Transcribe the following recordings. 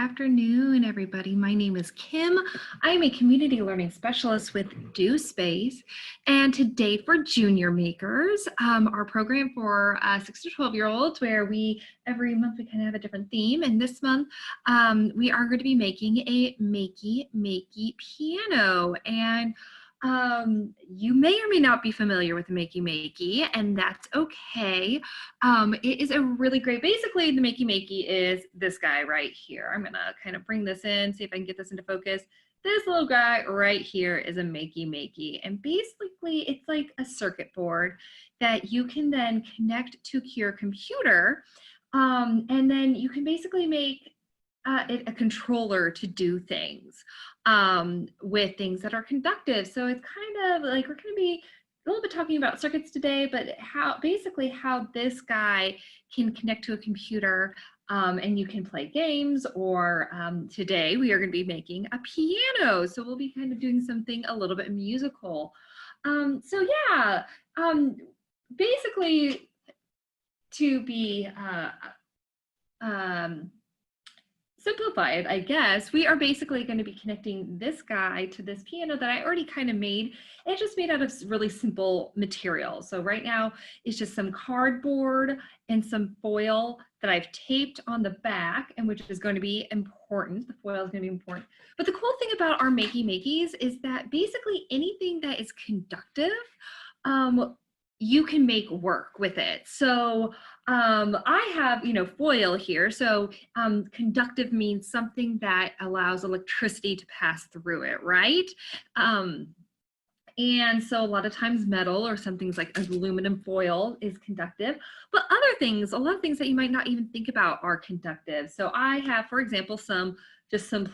afternoon, everybody. My name is Kim. I'm a community learning specialist with Do Space. And today for junior makers, our program for 6 to 12-year-olds, where every month we kind of have a different theme. And this month we are going to be making a Makey piano. And you may or may not be familiar with the Makey, and that's okay. It is a really great, basically the Makey is this guy right here. I'm gonna kind of bring this in, see if I can get this into focus. This little guy right here is a Makey, and basically it's like a circuit board that you can then connect to your computer, and then you can basically make a controller to do things with things that are conductive. So it's kind of like we're going to be a little bit talking about circuits today, but basically how this guy can connect to a computer and you can play games, or today we are going to be making a piano. So we'll be kind of doing something a little bit musical. So yeah, basically to be simplified, I guess, we are basically going to be connecting this guy to this piano that I already kind of made. It's just made out of really simple material. So right now it's just some cardboard and some foil that I've taped on the back, and which is going to be important. The foil is going to be important. But the cool thing about our Makeys is that basically anything that is conductive, you can make work with it. So I have, foil here. So conductive means something that allows electricity to pass through it, right? And so a lot of times metal or some things like aluminum foil is conductive, but other things, a lot of things that you might not even think about are conductive. So I have, for example, some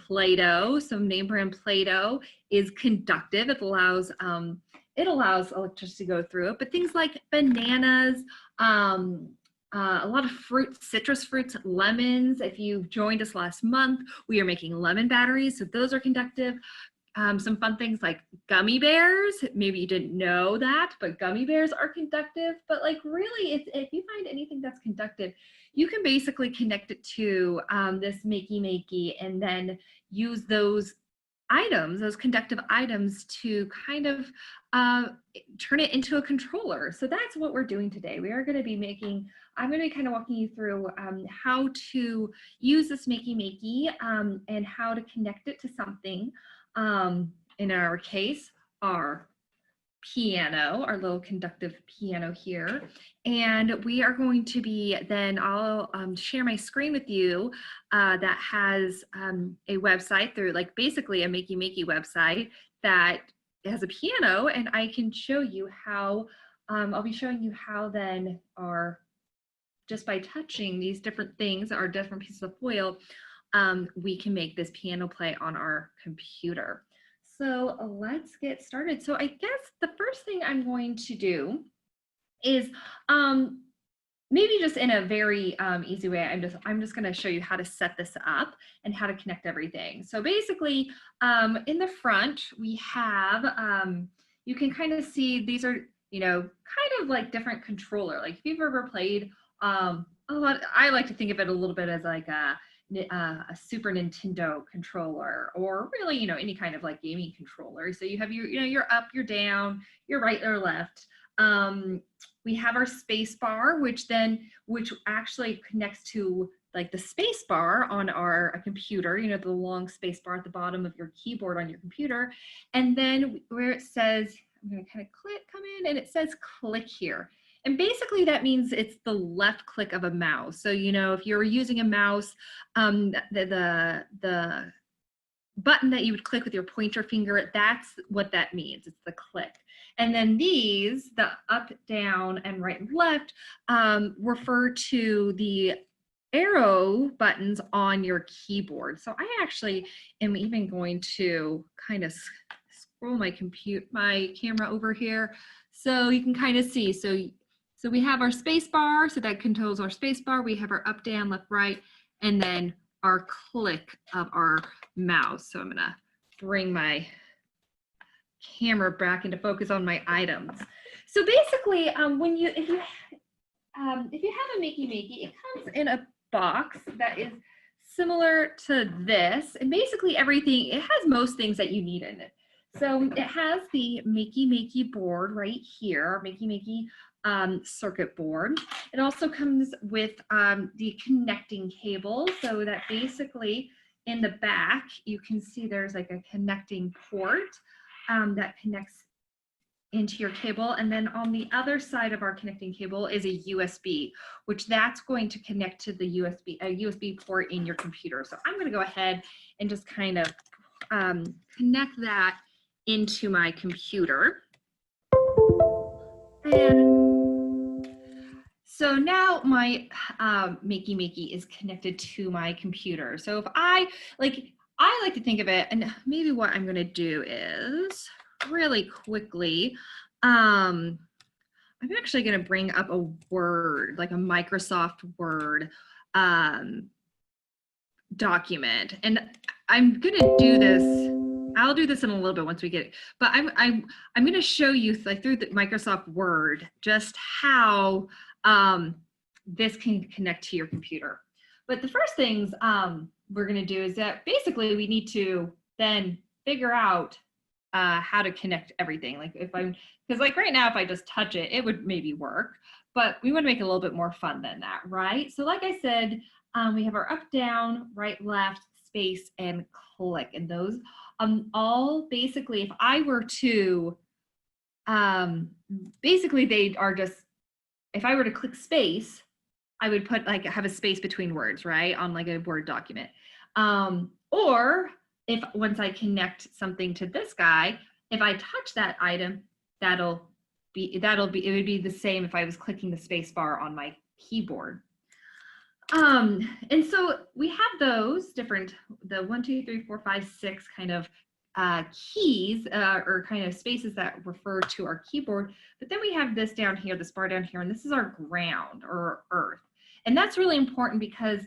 Play-Doh, some name brand Play-Doh is conductive. It allows electricity to go through it, but things like bananas, a lot of fruits, citrus fruits, lemons. If you joined us last month, we are making lemon batteries, so those are conductive. Some fun things like gummy bears. Maybe you didn't know that, but gummy bears are conductive. But like really, if you find anything that's conductive, you can basically connect it to this Makey, and then use those items, those conductive items, to kind of turn it into a controller. So that's what we're doing today. We are going to be I'm going to be kind of walking you through how to use this Makey and how to connect it to something. In our case, our piano, our little conductive piano here. And we are going to be, then I'll share my screen with you that has a website through, like, basically a Makey website that has a piano, and I can show you how, I'll be showing you how then just by touching these different things, our different pieces of foil, we can make this piano play on our computer. So let's get started. So I guess the first thing I'm going to do is maybe just in a very easy way, I'm just going to show you how to set this up and how to connect everything. So basically, in the front, we have, you can kind of see these are, kind of like different controller. Like if you've ever played I like to think of it a little bit as like a Super Nintendo controller, or really, any kind of like gaming controller. So you have your up, your down, your right or left. We have our space bar, which actually connects to like the space bar on our computer, the long space bar at the bottom of your keyboard on your computer. And then where it says, I'm going to kind of come in, and it says click here. And basically that means it's the left click of a mouse. So, if you're using a mouse, the button that you would click with your pointer finger, that's what that means. It's the click. And then these, the up, down, and right and left, refer to the arrow buttons on your keyboard. So I actually am even going to kind of scroll my camera over here so you can kind of see. So we have our space bar, so that controls our space bar. We have our up, down, left, right, and then our click of our mouse. So I'm gonna bring my camera back into focus on my items. So basically, if you have a Makey, it comes in a box that is similar to this, and basically everything, it has most things that you need in it. So it has the Makey board right here, our Makey circuit board. It also comes with the connecting cable, so that basically in the back, you can see there's like a connecting port that connects into your cable. And then on the other side of our connecting cable is a USB, which that's going to connect to the USB port in your computer. So I'm going to go ahead and just kind of connect that into my computer. And so now my Makey is connected to my computer. So if I like to think of it, and maybe what I'm going to do is really quickly, I'm actually going to bring up a Word, like a Microsoft Word document, and I'm going to do this. I'll do this in a little bit once we get it, but I'm going to show you like through the Microsoft Word just how this can connect to your computer. But the first things we're going to do is that basically we need to then figure out how to connect everything. Like because like right now, if I just touch it, it would maybe work, but we want to make it a little bit more fun than that, right? So like I said, we have our up, down, right, left, space, and click. And those all basically, if I were to, basically they are just, if I were to click space, I would put like have a space between words, right? On like a Word document. Or if once I connect something to this guy, if I touch that item, it would be the same if I was clicking the space bar on my keyboard. And so we have those different, the 1, 2, 3, 4, 5, 6 kind of keys or kind of spaces that refer to our keyboard. But then we have this down here, this bar down here, and this is our ground or earth. And that's really important because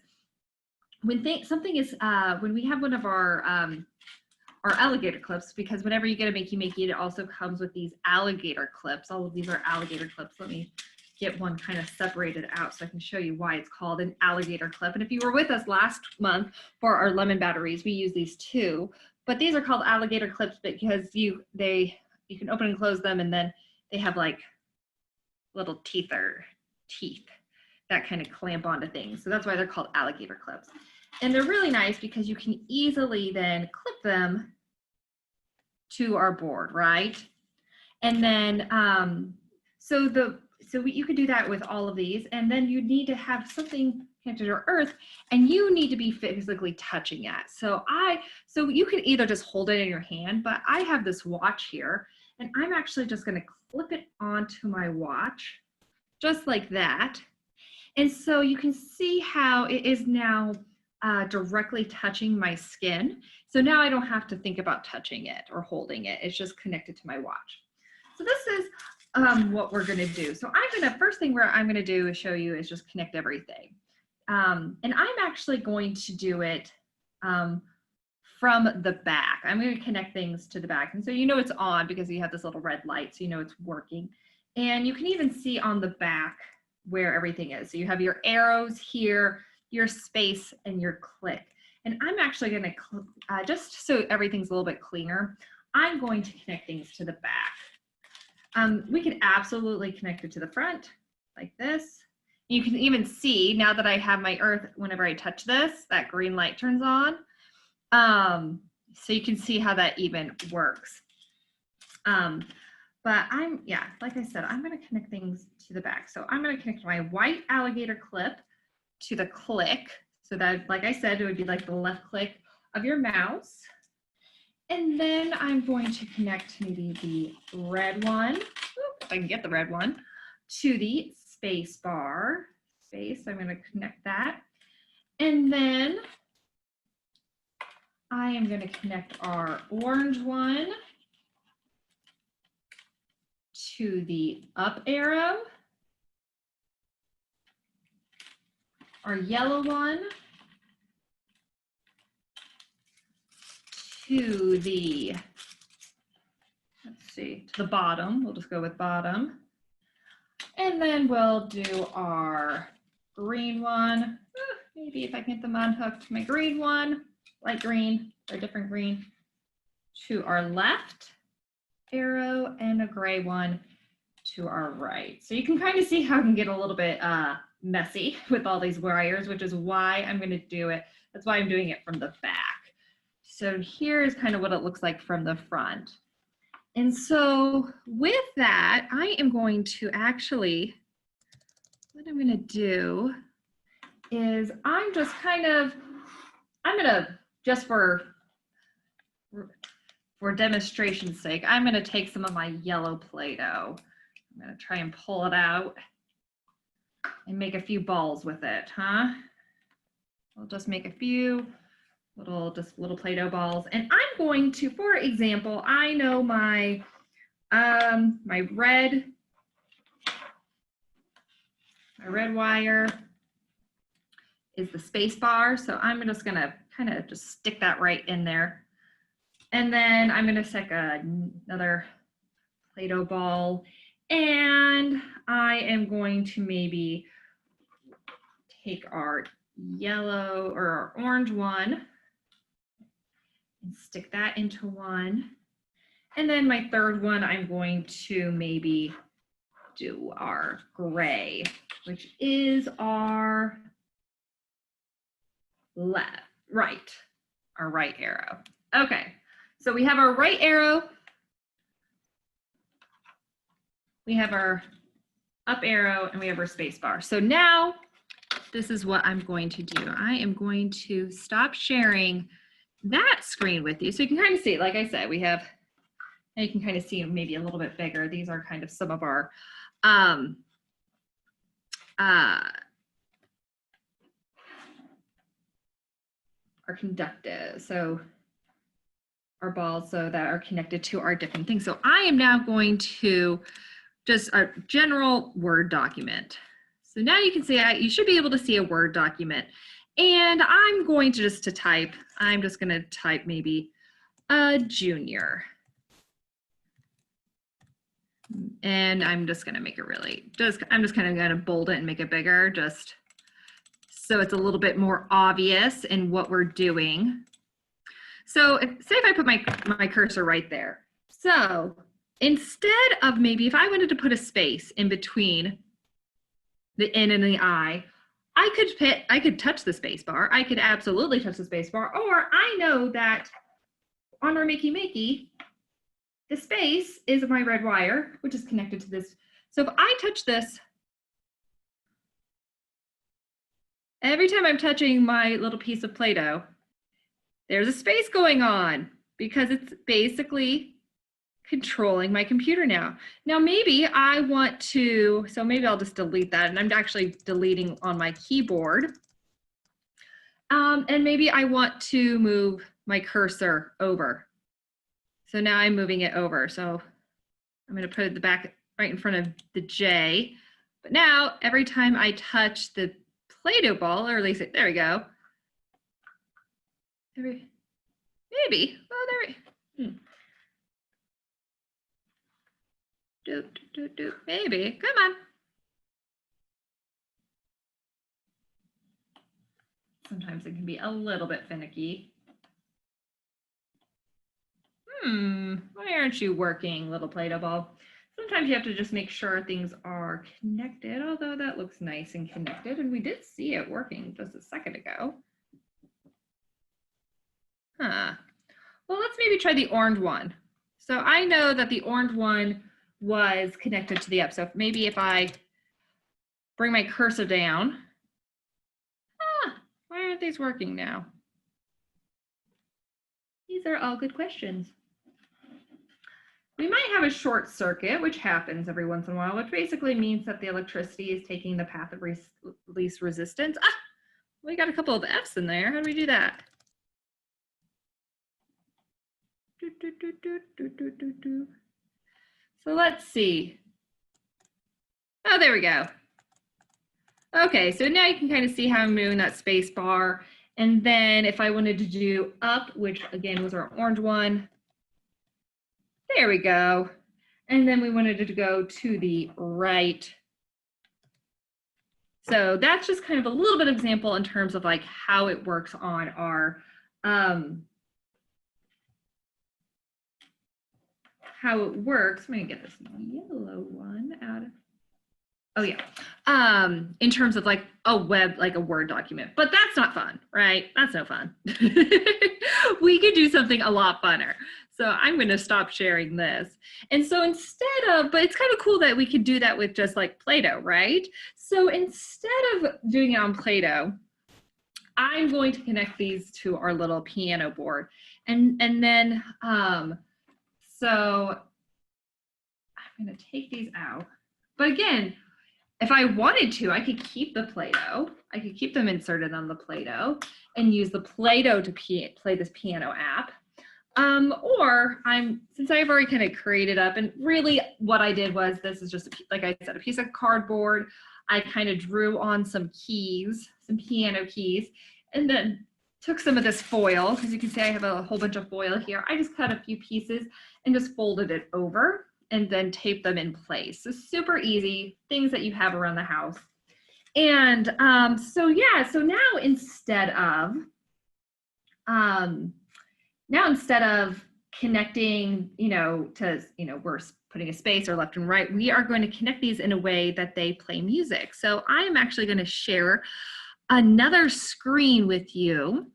when something is, when we have one of our alligator clips, because whenever you get a Makey, it also comes with these alligator clips. All of these are alligator clips. Let me get one kind of separated out so I can show you why it's called an alligator clip. And if you were with us last month for our lemon batteries, we use these too. But these are called alligator clips because you can open and close them, and then they have like little teeth that kind of clamp onto things. So that's why they're called alligator clips. And they're really nice because you can easily then clip them to our board, right? And then, you could do that with all of these, and then you need to have something connected to earth, and you need to be physically touching it. So you can either just hold it in your hand, but I have this watch here, and I'm actually just going to clip it onto my watch, just like that. And so you can see how it is now directly touching my skin. So now I don't have to think about touching it or holding it. It's just connected to my watch. So this is what we're going to do. So first thing I'm going to do is show you is just connect everything. And I'm actually going to do it from the back. I'm going to connect things to the back. And so you know it's on because you have this little red light, so you know it's working. And you can even see on the back where everything is. So you have your arrows here, your space, and your click. And I'm actually going to, just so everything's a little bit cleaner, I'm going to connect things to the back. We can absolutely connect it to the front like this. You can even see now that I have my earth, whenever I touch this, that green light turns on. So you can see how that even works. But like I said, I'm going to connect things to the back. So I'm going to connect my white alligator clip to the click. So that, like I said, it would be like the left click of your mouse. And then I'm going to connect maybe the red one, if I can get the red one, to the space bar. Space, I'm going to connect that. And then I am going to connect our orange one to the up arrow, our yellow one to the, to the bottom. We'll just go with bottom. And then we'll do our green one maybe if I can get them unhooked, my green one, light green, or different green, to our left arrow, and a gray one to our right. So you can kind of see how it can get a little bit messy with all these wires, which is why I'm going to do it. That's why I'm doing it from the back. So here's kind of what it looks like from the front. And so with that, I am going to actually, what I'm going to do is I'm just for demonstration's sake, I'm going to take some of my yellow Play-Doh. I'm going to try and pull it out and make a few balls with it, huh? I'll just make a few little Play-Doh balls. And I'm going to, for example, I know my red wire is the space bar. So I'm just going to kind of just stick that right in there. And then I'm going to stick another Play-Doh ball, and I am going to maybe take our yellow or our orange one and stick that into one. And then my third one, I'm going to maybe do our gray, which is our right arrow. Okay. So we have our right arrow, we have our up arrow, and we have our space bar. So now this is what I'm going to do. I am going to stop sharing that screen with you so you can kind of see, like I said, we have, and you can kind of see maybe a little bit bigger. These are kind of some of our conductive. So our balls so that are connected to our different things. So I am now going to just a general Word document. So now you can see, you should be able to see a Word document. And I'm going to type, I'm just going to type maybe a junior. And I'm just going to make it really, I'm just kind of going to bold it and make it bigger, just so it's a little bit more obvious in what we're doing. So say if I put my cursor right there. So instead of maybe if I wanted to put a space in between the N and the I could touch the space bar. I could absolutely touch the space bar. Or I know that on our Makey, the space is my red wire, which is connected to this. So if I touch this, every time I'm touching my little piece of Play-Doh, there's a space going on because it's basically controlling my computer now. Now maybe I want to, so maybe I'll just delete that, and I'm actually deleting on my keyboard. And maybe I want to move my cursor over. So now I'm moving it over. So I'm going to put it back right in front of the J. But now every time I touch the Play-Doh ball, or at least there we go. Maybe. Oh, there we. Maybe. Come on. Sometimes it can be a little bit finicky. Why aren't you working, little Play-Doh ball? Sometimes you have to just make sure things are connected, although that looks nice and connected, and we did see it working just a second ago. Well, let's maybe try the orange one. So I know that the orange one was connected to the up. So maybe if I bring my cursor down, why aren't these working now? These are all good questions. We might have a short circuit, which happens every once in a while, which basically means that the electricity is taking the path of least resistance. We got a couple of F's in there. How do we do that? So let's see. Oh, there we go. Okay, so now you can kind of see how I'm moving that space bar. And then if I wanted to do up, which again was our orange one, there we go. And then we wanted to go to the right So that's just kind of a little bit of example in terms of like how it works on our, how it works. I'm gonna get this yellow one out of, oh yeah, in terms of like a web, like a Word document, but that's not fun, right? That's no fun. We could do something a lot funner. So I'm going to stop sharing this. And so instead of, but it's kind of cool that we could do that with just like Play-Doh, right? So instead of doing it on Play-Doh, I'm going to connect these to our little piano board. And then, so I'm going to take these out. But again, if I wanted to, I could keep the Play-Doh. I could keep them inserted on the Play-Doh and use the Play-Doh to play this piano app. Or since I've already kind of created up, and really what I did was, this is just, like I said, a piece of cardboard. I kind of drew on some keys, some piano keys, and then took some of this foil, because you can see I have a whole bunch of foil here. I just cut a few pieces and just folded it over and then taped them in place. So super easy, things that you have around the house. And so yeah, so now instead of connecting, we're putting a space or left and right, we are going to connect these in a way that they play music. So I am actually going to share another screen with you.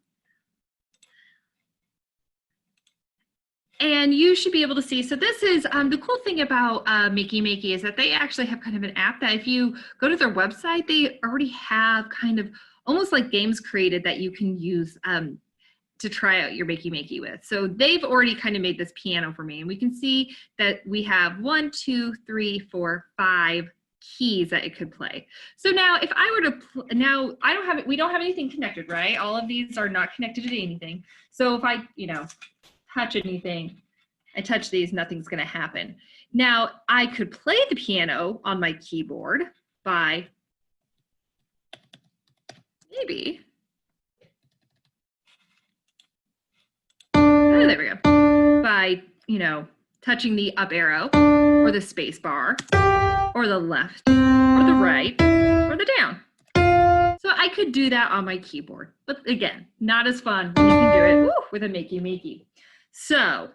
And you should be able to see, so this is, the cool thing about Makey is that they actually have kind of an app that if you go to their website, they already have kind of almost like games created that you can use to try out your Makey with. So they've already kind of made this piano for me, and we can see that we have 1, 2, 3, 4, 5 keys that it could play. So now if I were to, now I don't have, we don't have anything connected, right? All of these are not connected to anything. So if I, touch anything, I touch these, nothing's gonna happen. Now I could play the piano on my keyboard by maybe, oh, there we go, by, touching the up arrow or the space bar or the left or the right or the down. So I could do that on my keyboard, but again, not as fun when you can do it with a Makey. So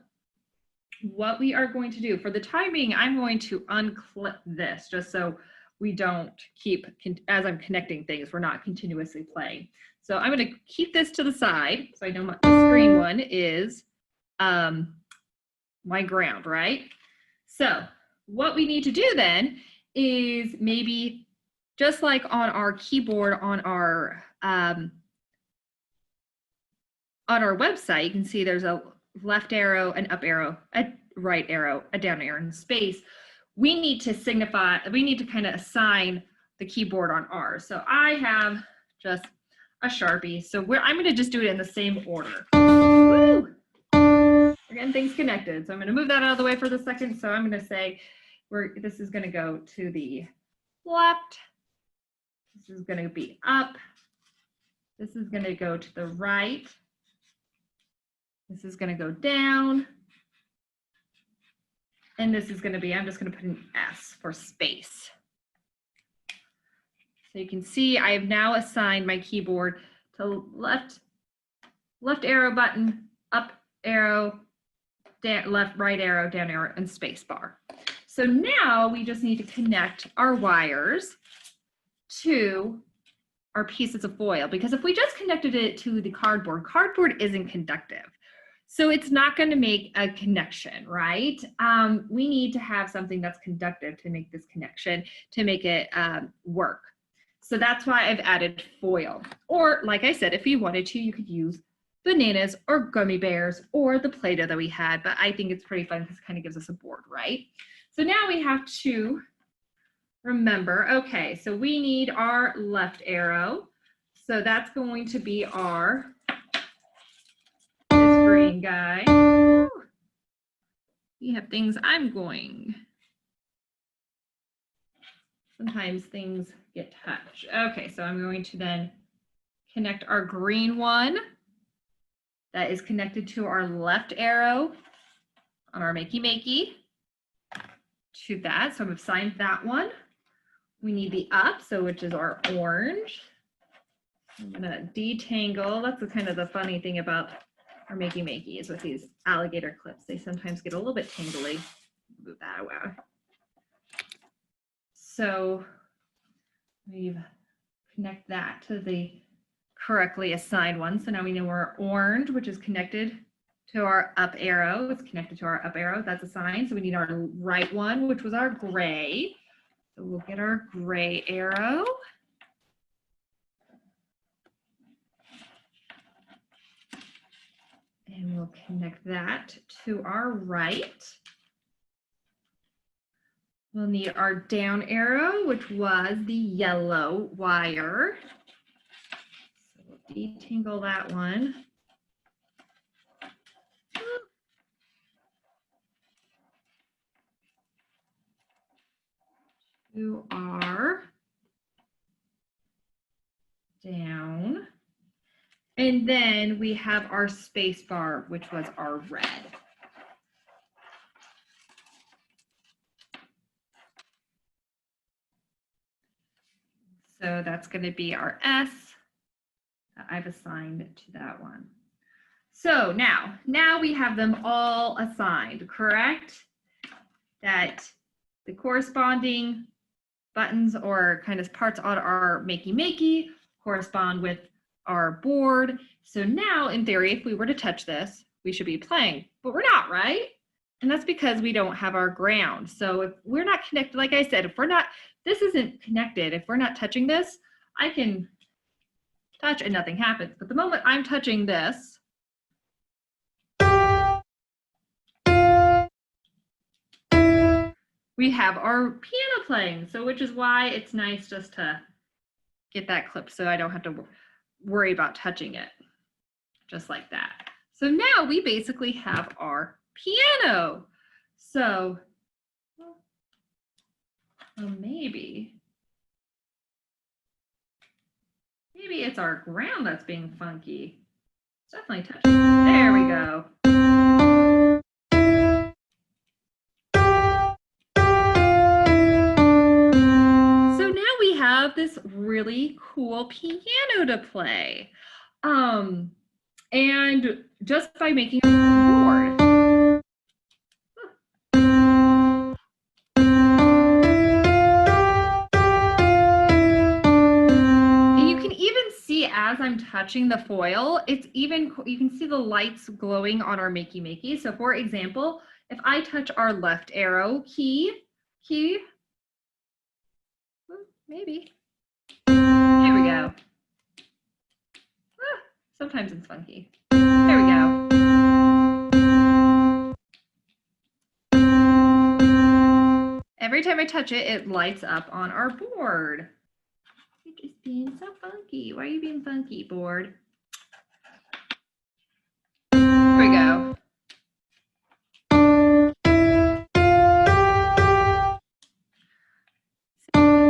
what we are going to do for the time being, I'm going to unclip this just so we don't keep, as I'm connecting things, we're not continuously playing. So I'm going to keep this to the side. So I know my screen one is my ground, right? So what we need to do then is maybe just like on our keyboard on our website, you can see there's a left arrow, an up arrow, a right arrow, a down arrow, and space. We need to signify, we need to kind of assign the keyboard on ours. So I have just a Sharpie. So I'm going to just do it in the same order. Woo! We're getting things connected. So I'm going to move that out of the way for the second. So I'm going to say this is going to go to the left. This is going to be up. This is going to go to the right. This is going to go down. And this is going to be, I'm just going to put an S for space. So you can see I have now assigned my keyboard to left arrow button, up arrow, down, left, right arrow, down arrow, and space bar. So now we just need to connect our wires to our pieces of foil, because if we just connected it to the cardboard isn't conductive. So it's not going to make a connection, right? We need to have something that's conductive to make this connection, to make it work. So that's why I've added foil. Or like I said, if you wanted to, you could use bananas or gummy bears or the Play-Doh that we had, but I think it's pretty fun because it kind of gives us a board, right? So now we have to remember, okay, so we need our left arrow. So that's going to be our green guy. We have things sometimes things get touched. Okay, so I'm going to then connect our green one that is connected to our left arrow on our Makey to that. So I've assigned that one. We need the up, so which is our orange. I'm gonna detangle. That's the kind of the funny thing about our Makey is with these alligator clips. They sometimes get a little bit tangly. Move that away. So we connect that to the correctly assigned one. So now we know our orange, which is connected to our up arrow. It's connected to our up arrow. That's assigned. So we need our right one, which was our gray. So we'll get our gray arrow. And we'll connect that to our right. We'll need our down arrow, which was the yellow wire. So we'll detangle that one. To our down. And then we have our space bar, which was our red. So that's going to be our S that I've assigned to that one. So now we have them all assigned, correct? That the corresponding buttons or kind of parts on our Makey correspond with our board. So now, in theory, if we were to touch this, we should be playing, but we're not, right? And that's because we don't have our ground. So if we're not connected, like I said, if we're not, this isn't connected, if we're not touching this, I can touch and nothing happens. But the moment I'm touching this, we have our piano playing. So which is why it's nice just to get that clip so I don't have to worry about touching it, just like that. So now we basically have our piano. So well, maybe it's our ground that's being funky. It's definitely touching. There we go. So now we have this really cool piano to play. And just by making a board. And you can even see as I'm touching the foil, it's even, you can see the lights glowing on our Makey. So for example, if I touch our left arrow key, maybe, there we go. Sometimes it's funky. There we go. Every time I touch it, it lights up on our board. You're just being so funky. Why are you being funky, board? There we go.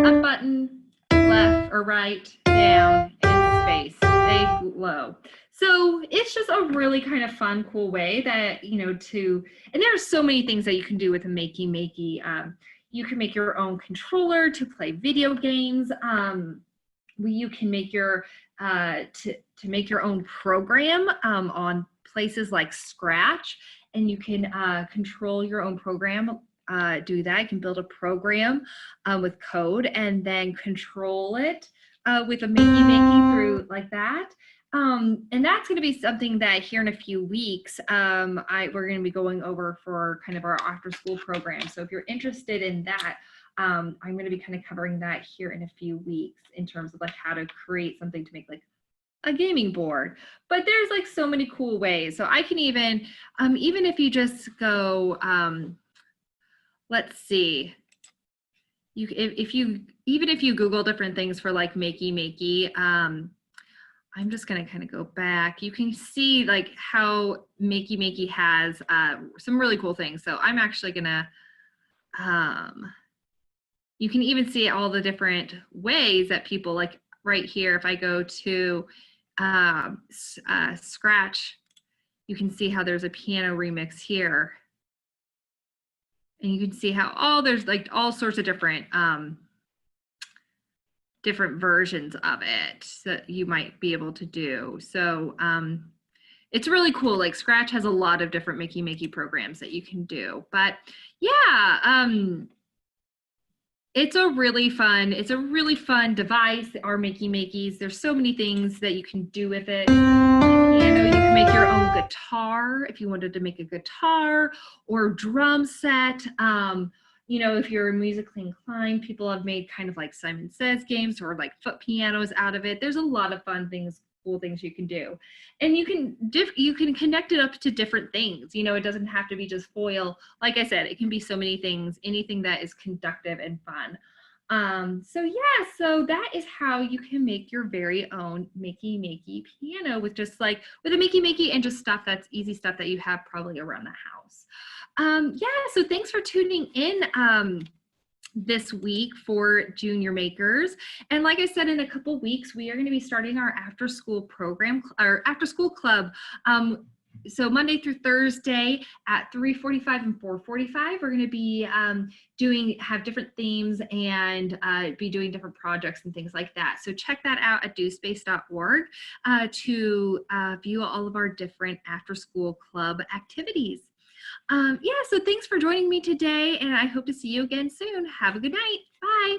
Up button, left or right, down, and space. They glow. So it's just a really kind of fun, cool way that, you know, and there are so many things that you can do with a Makey. You can make your own controller to play video games. You can make your, to make your own program on places like Scratch, and you can control your own program. Do that. You can build a program with code and then control it with a Makey through like that. And that's going to be something that here in a few weeks, we're going to be going over for kind of our after school program. So if you're interested in that, I'm going to be kind of covering that here in a few weeks in terms of like how to create something to make like a gaming board. But there's like so many cool ways. So I can even if you just go, let's see, if you Google different things for like Makey, I'm just going to kind of go back. You can see like how Makey has some really cool things. So I'm actually going to, you can even see all the different ways that people, like right here, if I go to Scratch, you can see how there's a piano remix here. And you can see how there's like all sorts of different different versions of it that you might be able to do. So it's really cool. Like Scratch has a lot of different Makey programs that you can do. But yeah, it's a really fun device. Our Makeys. There's so many things that you can do with it. Piano, you can make your own guitar if you wanted to make a guitar or drum set. You know, if you're musically inclined, people have made kind of like Simon Says games or like foot pianos out of it. There's a lot of fun things, cool things you can do, and you can connect it up to different things. You know, it doesn't have to be just foil. Like I said, it can be so many things. Anything that is conductive and fun. So yeah, so that is how you can make your very own Makey piano with just like with a Makey and just stuff that's easy stuff that you have probably around the house. Yeah, so thanks for tuning in this week for Junior Makers. And like I said, in a couple weeks, we are going to be starting our after school program, our after school club. So Monday through Thursday at 3:45 and 4:45, we're going to be have different themes and be doing different projects and things like that. So check that out at dospace.org to view all of our different after school club activities. Yeah, so thanks for joining me today, and I hope to see you again soon. Have a good night. Bye.